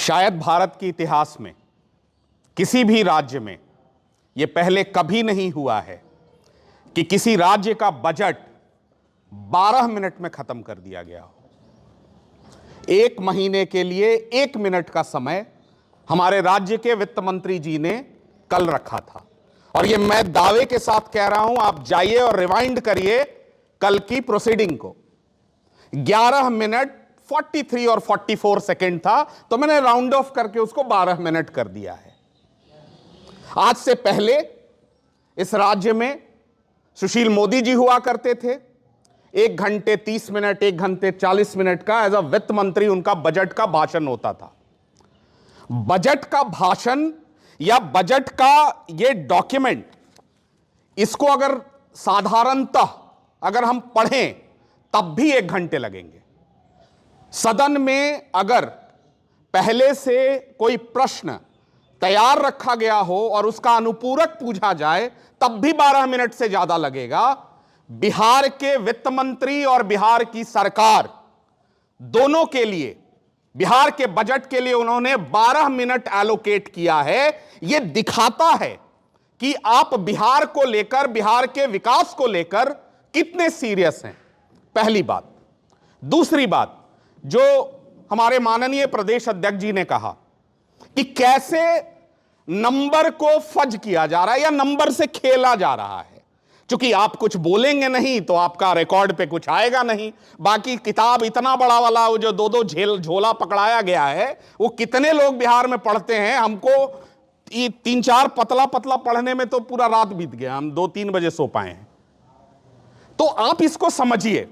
शायद भारत के इतिहास में किसी भी राज्य में यह पहले कभी नहीं हुआ है कि किसी राज्य का बजट 12 मिनट में खत्म कर दिया गया हो। 1 महीने के लिए 1 मिनट का समय हमारे राज्य के वित्त मंत्री जी ने कल रखा था, और यह मैं दावे के साथ कह रहा हूं, आप जाइए और रिवाइंड करिए कल की प्रोसीडिंग को। 11 मिनट 43 और 44 सेकंड था, तो मैंने राउंड ऑफ करके उसको 12 मिनट कर दिया है। आज से पहले इस राज्य में सुशील मोदी जी हुआ करते थे। 1 घंटे 30 मिनट 1 घंटे 40 मिनट का एज अ वित्त मंत्री उनका बजट का भाषण होता था। बजट का भाषण या बजट का ये डॉक्यूमेंट, इसको अगर साधारणतः अगर हम पढ़ें तब भी 1 घंटे लगेंगे। सदन में अगर पहले से कोई प्रश्न तैयार रखा गया हो और उसका अनुपूरक पूछा जाए तब भी 12 मिनट से ज्यादा लगेगा। बिहार के वित्त मंत्री और बिहार की सरकार दोनों के लिए, बिहार के बजट के लिए उन्होंने 12 मिनट एलोकेट किया है। यह दिखाता है कि आप बिहार को लेकर, बिहार के विकास को लेकर कितने सीरियस हैं, पहली बात। दूसरी बात, जो हमारे माननीय प्रदेश अध्यक्ष जी ने कहा कि कैसे नंबर को फज किया जा रहा है या नंबर से खेला जा रहा है। क्योंकि आप कुछ बोलेंगे नहीं तो आपका रिकॉर्ड पे कुछ आएगा नहीं। बाकी किताब इतना बड़ा वाला वो जो 2-2 झोला पकड़ाया गया है, वो कितने लोग बिहार में पढ़ते हैं। हमको 3-4 पतला पतला पढ़ने में तो पूरा रात बीत गया, हम 2-3 बजे सो पाए हैं। तो आप इसको समझिए,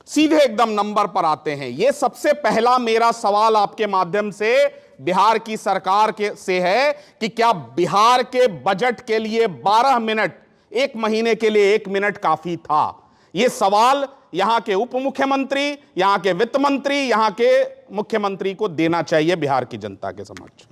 सीधे एकदम नंबर पर आते हैं। यह सबसे पहला मेरा सवाल आपके माध्यम से बिहार की सरकार से है कि क्या बिहार के बजट के लिए 12 मिनट, 1 महीने के लिए 1 मिनट काफी था? यह सवाल यहां के उप मुख्यमंत्री, यहां के वित्त मंत्री, यहां के मुख्यमंत्री को देना चाहिए बिहार की जनता के समक्ष।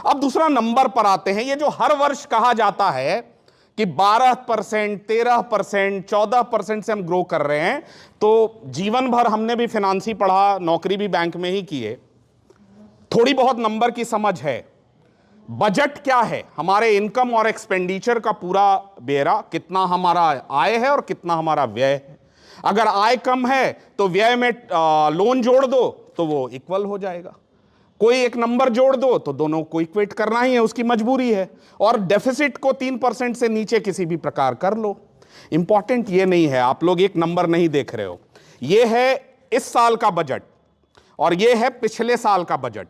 अब दूसरा नंबर पर आते हैं। यह जो हर वर्ष कहा जाता है कि 12%, 13%, 14% से हम ग्रो कर रहे हैं, तो जीवन भर हमने भी फाइनेंस पढ़ा, नौकरी भी बैंक में ही की है, थोड़ी बहुत नंबर की समझ है। बजट क्या है? हमारे इनकम और एक्सपेंडिचर का पूरा बेरा, कितना हमारा आय है और कितना हमारा व्यय है। अगर आय कम है तो व्यय में लोन जोड़ दो तो वो इक्वल हो जाएगा। कोई एक नंबर जोड़ दो तो दोनों को इक्वेट करना ही है, उसकी मजबूरी है। और डेफिसिट को 3% से नीचे किसी भी प्रकार कर लो। इंपॉर्टेंट ये नहीं है, आप लोग एक नंबर नहीं देख रहे हो। ये है इस साल का बजट और ये है पिछले साल का बजट।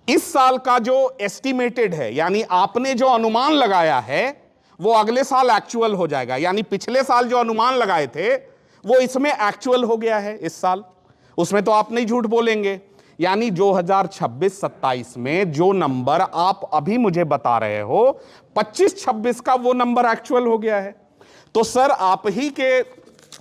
इस साल का जो एस्टिमेटेड है, यानी आपने जो अनुमान लगाया है, वो अगले साल एक्चुअल हो जाएगा। यानी पिछले साल जो अनुमान लगाए थे वो इसमें एक्चुअल हो गया है इस साल। उसमें तो आप नहीं झूठ बोलेंगे। यानी 2026-27 में जो नंबर आप अभी मुझे बता रहे हो 25-26 का, वो नंबर एक्चुअल हो गया है। तो सर, आप ही के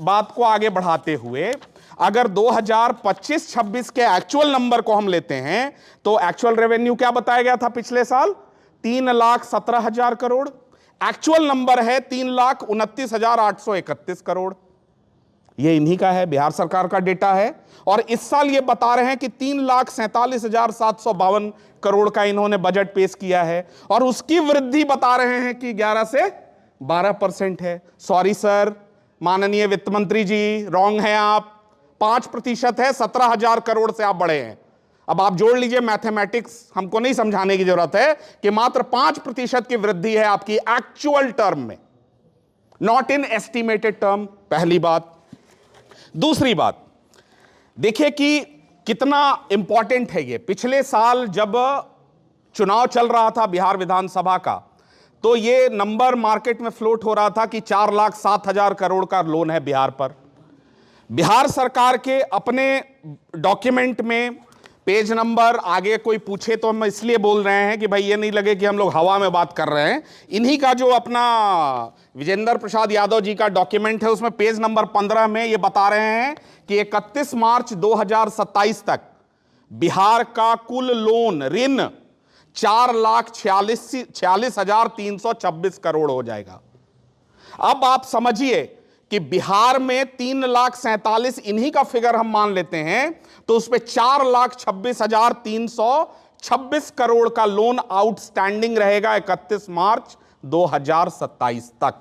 बात को आगे बढ़ाते हुए अगर 2025-26 के एक्चुअल नंबर को हम लेते हैं तो एक्चुअल रेवेन्यू क्या बताया गया था पिछले साल? 3,17,000 करोड़। एक्चुअल नंबर है 3,29,831 करोड़। ये इन्हीं का है, बिहार सरकार का डेटा है। और इस साल ये बता रहे हैं कि 3,47,752 करोड़ का इन्होंने बजट पेश किया है, और उसकी वृद्धि बता रहे हैं कि 11 से 12% है। सॉरी सर, माननीय वित्त मंत्री जी, रॉन्ग है आप। 5% है, 17,000 करोड़ से आप बढ़े हैं। अब आप जोड़ लीजिए, मैथमेटिक्स हमको नहीं समझाने की जरूरत है कि मात्र 5% की वृद्धि है आपकी एक्चुअल टर्म में, नॉट इन एस्टिमेटेड टर्म। पहली बात। दूसरी बात, देखिए कि कितना इंपॉर्टेंट है ये। पिछले साल जब चुनाव चल रहा था बिहार विधानसभा का, तो ये नंबर मार्केट में फ्लोट हो रहा था कि 4,07,000 करोड़ का लोन है बिहार पर। बिहार सरकार के अपने डॉक्यूमेंट में पेज नंबर आगे कोई पूछे तो हम इसलिए बोल रहे हैं कि भाई ये नहीं लगे कि हम लोग हवा में बात कर रहे हैं। इन्हीं का जो अपना विजेंद्र प्रसाद यादव जी का डॉक्यूमेंट है, उसमें पेज नंबर 15 में ये बता रहे हैं कि 31 मार्च 2027 तक बिहार का कुल लोन, ऋण 4,46,326 करोड़ हो जाएगा। अब आप समझिए कि बिहार में 3,47,000 इन्हीं का फिगर हम मान लेते हैं, तो उस पर 4,26,326 करोड़ का लोन आउटस्टैंडिंग रहेगा 31 मार्च 2027 तक।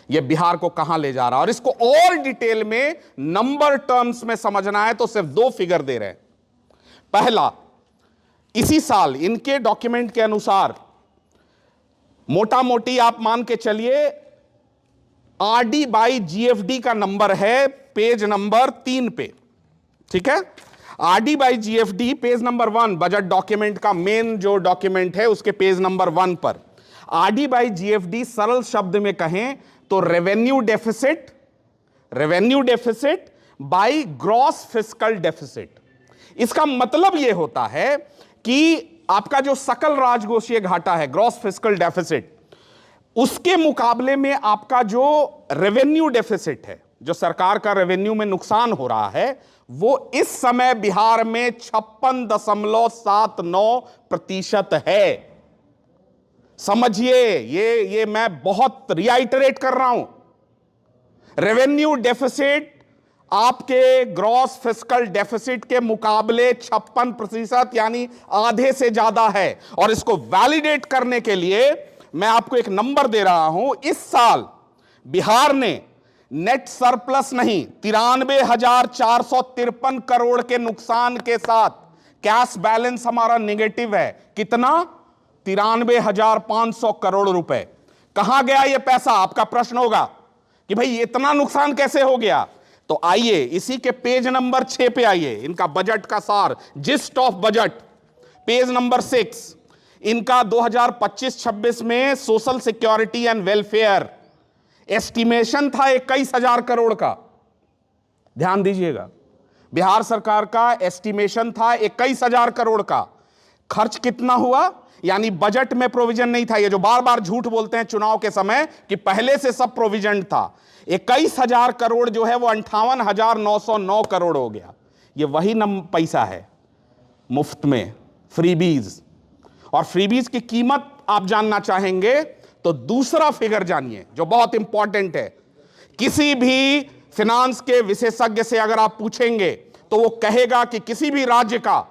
यह बिहार को कहां ले जा रहा है, और इसको और डिटेल में नंबर टर्म्स में समझना है तो सिर्फ दो फिगर दे रहे हैं। पहला, इसी साल इनके डॉक्यूमेंट के अनुसार मोटा मोटी आप मान के चलिए आरडी बाई जीएफडी का नंबर है पेज नंबर 3 पे, ठीक है। RD by GFD page number 1 budget document का मेन जो डॉक्यूमेंट है उसके पेज नंबर 1 पर आरडी बाई जीएफडी सरल शब्द में कहें तो revenue deficit by gross fiscal deficit. इसका मतलब यह होता है कि आपका जो सकल राजकोषीय घाटा है ग्रॉस फिस्कल डेफिसिट, उसके मुकाबले में आपका जो रेवेन्यू डेफिसिट है, जो सरकार का रेवेन्यू में नुकसान हो रहा है, वो इस समय बिहार में 56.79% है। समझिए, ये मैं बहुत रिआइटरेट कर रहा हूं। रेवेन्यू डेफिसिट आपके ग्रॉस फिस्कल डेफिसिट के मुकाबले 56% यानी आधे से ज्यादा है। और इसको वैलिडेट करने के लिए मैं आपको एक नंबर दे रहा हूं। इस साल बिहार ने नेट सरप्लस नहीं, 93,453 करोड़ के नुकसान के साथ कैश बैलेंस हमारा नेगेटिव है। कितना? 93,500 करोड़ रुपए। कहां गया यह पैसा? आपका प्रश्न होगा कि भाई इतना नुकसान कैसे हो गया। तो आइए इसी के पेज नंबर 6 पे आइए, इनका बजट का सार, gist of budget, page number 6। इनका 2025-26 में social security and welfare estimation था 21,000 करोड़ का। ध्यान दीजिएगा, बिहार सरकार का एस्टिमेशन था 21,000 करोड़ का। खर्च कितना हुआ? यानी बजट में प्रोविजन नहीं था। ये जो बार बार झूठ बोलते हैं चुनाव के समय कि पहले से सब प्रोविजन था, 21,000 करोड़ जो है वो 58,909 करोड़ हो गया। ये वही पैसा है मुफ्त में, फ्रीबीज। और फ्रीबीज की कीमत आप जानना चाहेंगे तो दूसरा फिगर जानिए जो बहुत इंपॉर्टेंट है। किसी भी फिनांस के विशेषज्ञ से अगर आप पूछेंगे तो वो कहेगा कि किसी भी राज्य का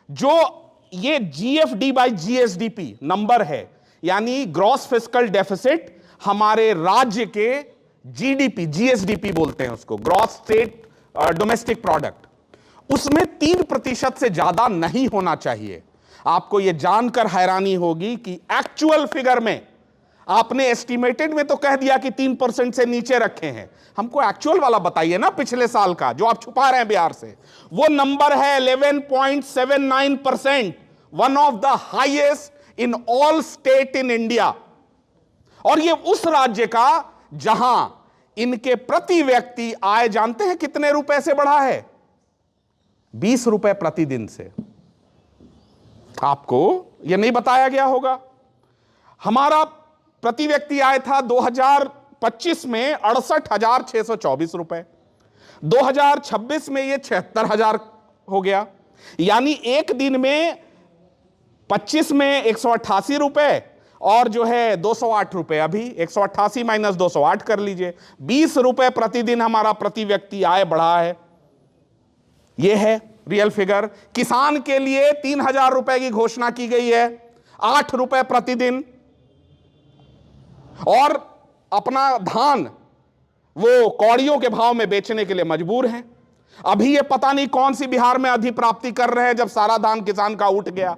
जो ये जीएफडी बाई जीएसडीपी नंबर है, यानी ग्रॉस फिस्कल डेफिसिट, हमारे राज्य के जीडीपी, जीएसडीपी बोलते हैं उसको, ग्रॉस स्टेट डोमेस्टिक प्रोडक्ट, उसमें 3% से ज्यादा नहीं होना चाहिए। आपको यह जानकर हैरानी होगी कि एक्चुअल फिगर में आपने एस्टिमेटेड में तो कह दिया कि 3% से नीचे रखे हैं। हमको एक्चुअल वाला बताइए ना, पिछले साल का जो आप छुपा रहे हैं बिहार से। वो नंबर है 11.79%, one of the highest in all state in India. और ये उस राज्य का जहां इनके प्रति व्यक्ति आय जानते हैं कितने रुपए से बढ़ा है? 20 रुपए प्रतिदिन से। आपको यह नहीं बताया गया होगा। हमारा प्रति व्यक्ति आय था 2025 में 68,624 रुपए, 2026 में यह 76,000 हो गया। यानी एक दिन में 25 में 188 रुपए और जो है 208 रुपए, अभी 188 माइनस 208 कर लीजिए, 20 रुपए प्रतिदिन हमारा प्रति व्यक्ति आय बढ़ा है। यह है रियल फिगर। किसान के लिए 3,000 रुपए की घोषणा की गई है, 8 रुपए प्रतिदिन। और अपना धान वो कौड़ियों के भाव में बेचने के लिए मजबूर हैं। अभी ये पता नहीं कौन सी बिहार में अधिप्राप्ति कर रहे हैं जब सारा धान किसान का उठ गया।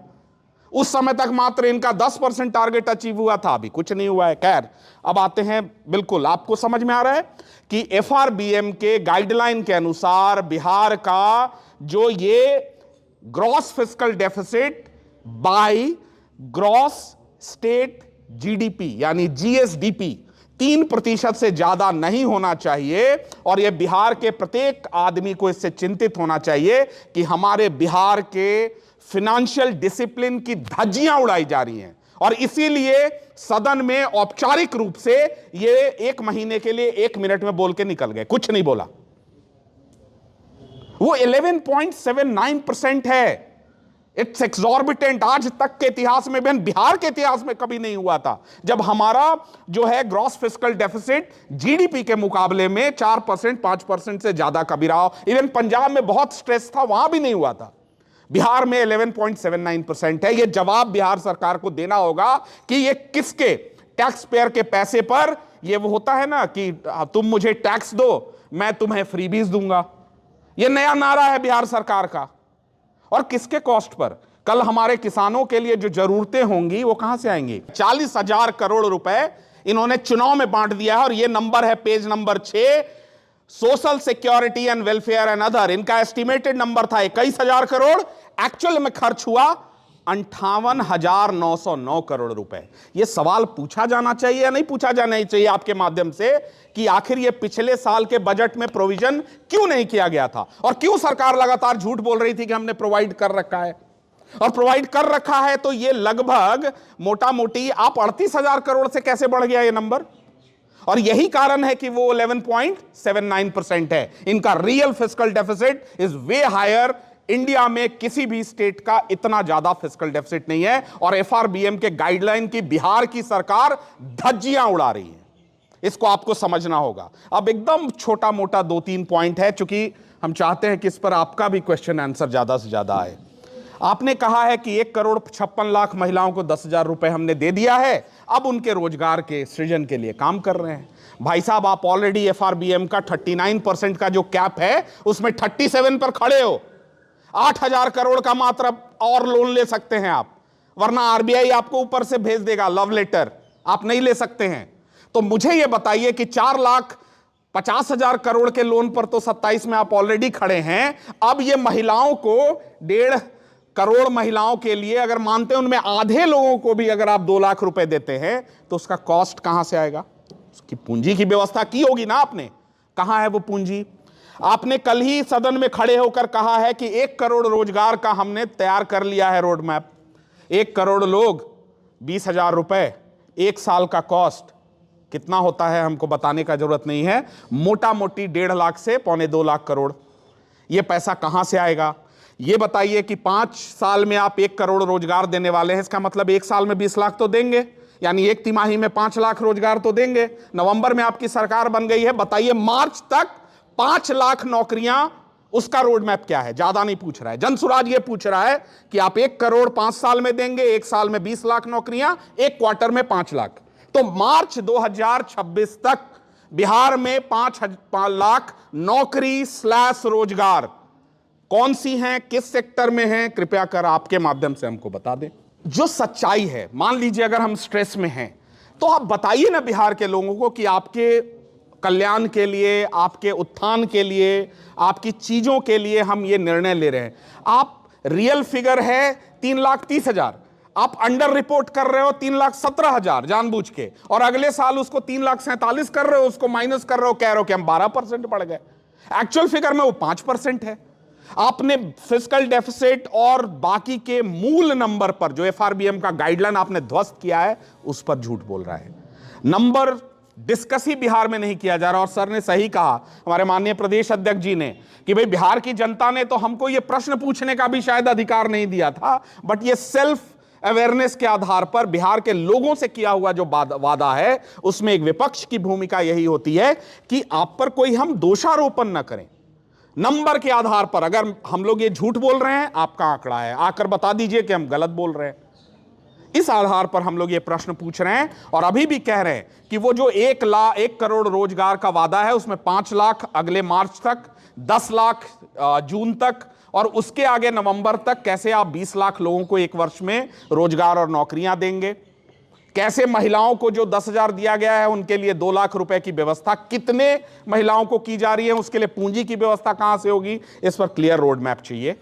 उस समय तक मात्र इनका 10% टारगेट अचीव हुआ था, अभी कुछ नहीं हुआ है। खैर, अब आते हैं, बिल्कुल आपको समझ में आ रहा है कि एफआरबीएम के गाइडलाइन के अनुसार बिहार का जो ये gross fiscal deficit by gross state GDP यानी जीएसडीपी 3% से ज्यादा नहीं होना चाहिए। और यह बिहार के प्रत्येक आदमी को इससे चिंतित होना चाहिए कि हमारे बिहार के फिनेंशियल डिसिप्लिन की धज्जियां उड़ाई जा रही हैं। और इसीलिए सदन में औपचारिक रूप से ये 1 महीने के लिए 1 मिनट में बोल के निकल गए, कुछ नहीं बोला। वो 11.79% है। It's exorbitant. आज तक के इतिहास में, बहन बिहार के इतिहास में कभी नहीं हुआ था जब हमारा जो है ग्रॉस फिस्कल डेफिसिट जीडीपी के मुकाबले में 4%, 5% से ज्यादा कभी रहा हो। इवन पंजाब में बहुत स्ट्रेस था, वहां भी नहीं हुआ था। बिहार में 11.79% है। यह जवाब बिहार सरकार को देना होगा कि यह किसके टैक्स पेयर के पैसे पर, यह वो होता है ना कि तुम मुझे टैक्स दो, मैं तुम्हें फ्रीबीज दूंगा। यह नया नारा है बिहार सरकार का। और किसके कॉस्ट पर? कल हमारे किसानों के लिए जो जरूरतें होंगी वो कहां से आएंगी? 40,000 करोड़ रुपए इन्होंने चुनाव में बांट दिया है। और ये नंबर है page number 6, social security and welfare and other. इनका एस्टिमेटेड नंबर था 21,000 करोड़, एक्चुअल में खर्च हुआ 58,909 करोड़ रुपए। यह सवाल पूछा जाना चाहिए या नहीं पूछा जाना चाहिए आपके माध्यम से कि आखिर यह पिछले साल के बजट में प्रोविजन क्यों नहीं किया गया था, और क्यों सरकार लगातार झूठ बोल रही थी कि हमने प्रोवाइड कर रखा है। और प्रोवाइड कर रखा है तो यह लगभग मोटा मोटी आप 38,000 करोड़ से कैसे बढ़ गया यह नंबर? और यही कारण है कि वो 11.79% है। इनका real fiscal deficit is way higher. India में किसी भी स्टेट का इतना ज्यादा फिस्कल डेफिसिट नहीं है। और एफआरबीएम के गाइडलाइन की बिहार की सरकार धज्जियां उड़ा रही है। इसको आपको समझना होगा। अब एकदम छोटा मोटा 2-3 पॉइंट है, चूंकि हम चाहते हैं कि इस पर आपका भी क्वेश्चन आंसर ज्यादा से ज्यादा आए। आपने कहा है कि 1,56,00,000 महिलाओं को 10,000 रुपए हमने दे दिया है, अब उनके रोजगार के सृजन के लिए काम कर रहे हैं। भाई साहब, आप ऑलरेडी एफआरबीएम का 39% का जो कैप है उसमें 37 पर खड़े हो। 8,000 करोड़ का मात्र और लोन ले सकते हैं आप, वरना आरबीआई आपको ऊपर से भेज देगा लव लेटर, आप नहीं ले सकते हैं। तो मुझे यह बताइए कि 4,50,000 करोड़ के लोन पर तो 27 में आप ऑलरेडी खड़े हैं। अब ये महिलाओं को 1.5 करोड़ महिलाओं के लिए अगर मानते हैं उनमें आधे लोगों को भी अगर आप 2 लाख रुपए देते हैं तो उसका कॉस्ट कहां से आएगा? उसकी पूंजी की व्यवस्था की होगी ना आपने। कहां है वो पूंजी? आपने कल ही सदन में खड़े होकर कहा है कि 1 करोड़ रोजगार का हमने तैयार कर लिया है रोड मैप। 1 करोड़ लोग, 20,000 रुपए, 1 साल का कॉस्ट कितना होता है हमको बताने का जरूरत नहीं है। मोटा मोटी 1.5 लाख से 1.25 लाख करोड़। यह पैसा कहां से आएगा? यह बताइए कि 5 साल में आप 1 करोड़ रोजगार देने वाले हैं, इसका मतलब 1 साल में 20 लाख तो देंगे, यानी 1 तिमाही में 5 लाख रोजगार तो देंगे। नवंबर में आपकी सरकार बन गई है, बताइए मार्च तक 5 लाख नौकरियां, उसका रोड मैप क्या है? ज्यादा नहीं पूछ रहा है, जनसुराज ये पूछ रहा है कि आप 1 करोड़ 5 साल में देंगे, 1 साल में 20 लाख नौकरियां, 1 क्वार्टर में 5 लाख। तो मार्च 2026 तक बिहार में 5 लाख नौकरी / रोजगार कौन सी हैं, किस सेक्टर में हैं, कृपया कर आपके माध्यम से हमको बता दें। जो सच्चाई है, मान लीजिए अगर हम स्ट्रेस में हैं तो आप बताइए ना बिहार के लोगों को कि आपके कल्याण के लिए, आपके उत्थान के लिए, आपकी चीजों के लिए हम ये निर्णय ले रहे हैं। आप रियल फिगर है 3,30,000, आप अंडर रिपोर्ट कर रहे हो 3,17,000 जानबूझ के, और अगले साल उसको 3,47,000 कर रहे हो, उसको माइनस कर रहे हो, कह रहे हो कि हम 12% बढ़ गए। एक्चुअल फिगर में वो 5% है। आपने फिस्कल डेफिसिट और बाकी के मूल नंबर पर जो एफआरबीएम का गाइडलाइन आपने ध्वस्त किया है उस पर झूठ बोल रहा है। नंबर डिस्कस ही बिहार में नहीं किया जा रहा। और सर ने सही कहा, हमारे माननीय प्रदेश अध्यक्ष जी ने, कि भाई बिहार की जनता ने तो हमको यह प्रश्न पूछने का भी शायद अधिकार नहीं दिया था, बट ये सेल्फ अवेयरनेस के आधार पर बिहार के लोगों से किया हुआ जो वादा है उसमें एक विपक्ष की भूमिका यही होती है कि आप पर कोई हम दोषारोपण न करें। नंबर के आधार पर अगर हम लोग ये झूठ बोल रहे हैं, आपका आंकड़ा है, आकर बता दीजिए कि हम गलत बोल रहे हैं। इस आधार पर हम लोग ये प्रश्न पूछ रहे हैं और अभी भी कह रहे हैं कि वो जो 1 करोड़ रोजगार का वादा है उसमें 5 लाख अगले मार्च तक, 10 लाख जून तक, और उसके आगे नवंबर तक कैसे आप 20 लाख लोगों को 1 वर्ष में रोजगार और नौकरियां देंगे? कैसे महिलाओं को जो 10,000 दिया गया है उनके लिए 2 लाख रुपए की व्यवस्था कितने महिलाओं को की जा रही है, उसके लिए पूंजी की व्यवस्था कहां से होगी? इस पर क्लियर रोड मैप चाहिए।